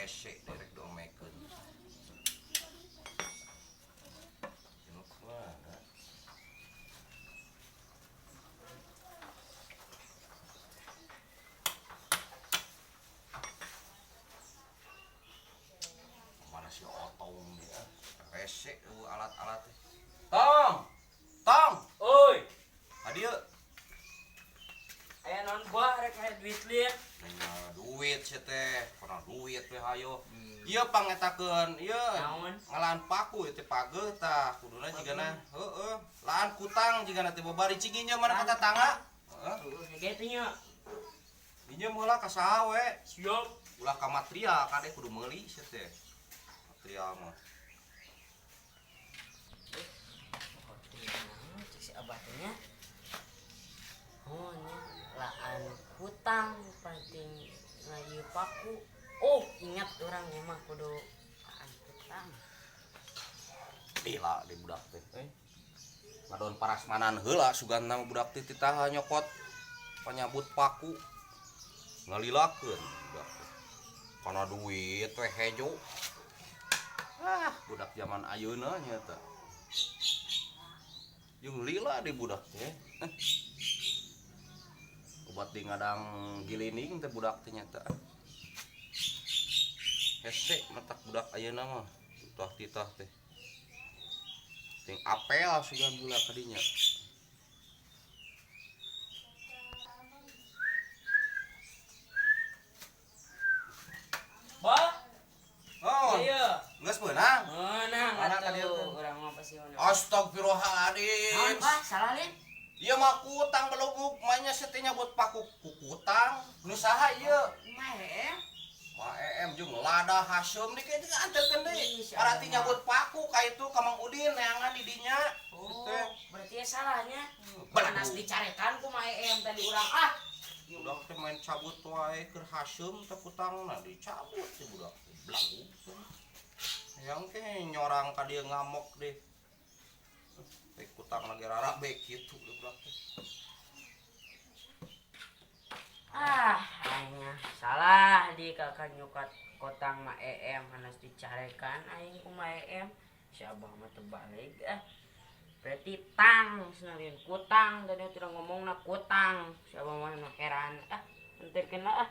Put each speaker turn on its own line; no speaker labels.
rese derek domekeun. Mana si otong dia rese alat-alat. Tong
Oi,
hadieu
aya naon bah rek aya duit lieu.
duit sih teh pernah duit teh hayo ieu pangetakeun ieu
Naon?
ngalaan paku teh pageuh tah kuduna jigana heueuh laan kutang jigana teh babari ciginya mana kata tangga
Heeh, gitu nya.
ieu meula ka saha we
Siap.
ulah ka material kade kudu meuli sih teh material mah
Si abah teh nya. Oh nya laan hutang penting ngayu paku. Oh, ingat orangnya mah kudu laan hutang.
gila di budak teh ngadon parasmanan heula suganna budak teh titah nyokot panyabut paku ngalilakeun budak teh kana duit teh hejo budak zaman ayeuna nya teh jeung lila di budak teh obat di ngadang gilining teh budak teh nya teh hese matak budak ayeuna mah titah teh ting apel sugan heula ka dinya
Bah,
oh
iya.
geus beunang
Meunang
Mana ka dieu teh?
atuh urang mah pasionan.
astagfirullahaladzim
Naon bah, salah lin?
ieu mah kutang beluguk mainnya setenya buat paku kutang nu saha ieu
Mae.
mah em jeung lada Hasyim di kieu anteukeun deui
Ih, si
arati
Abah.
nyabut paku ka itu ka Mang Udin neangan di dinya
Oh,
teh
berarti ya salahnya.
Bener.
Panas dicarekan ku Mae em tadi urang ah.
budak teh main cabut wae keur Hasyim teh kutangna dicabut teh budak teh blagu yang ke nyorang ka dieu ngamok deh teh kutang lagi rarabe kitu deh budak teh
Ah, aingnya salah di kakak nyukat kotang ma em hanas dicarekan aing ku ma em si abah mah teu balik berarti tang senalin kutang tadi tidak ngomongna kutang si abah mah heran enterkeun ah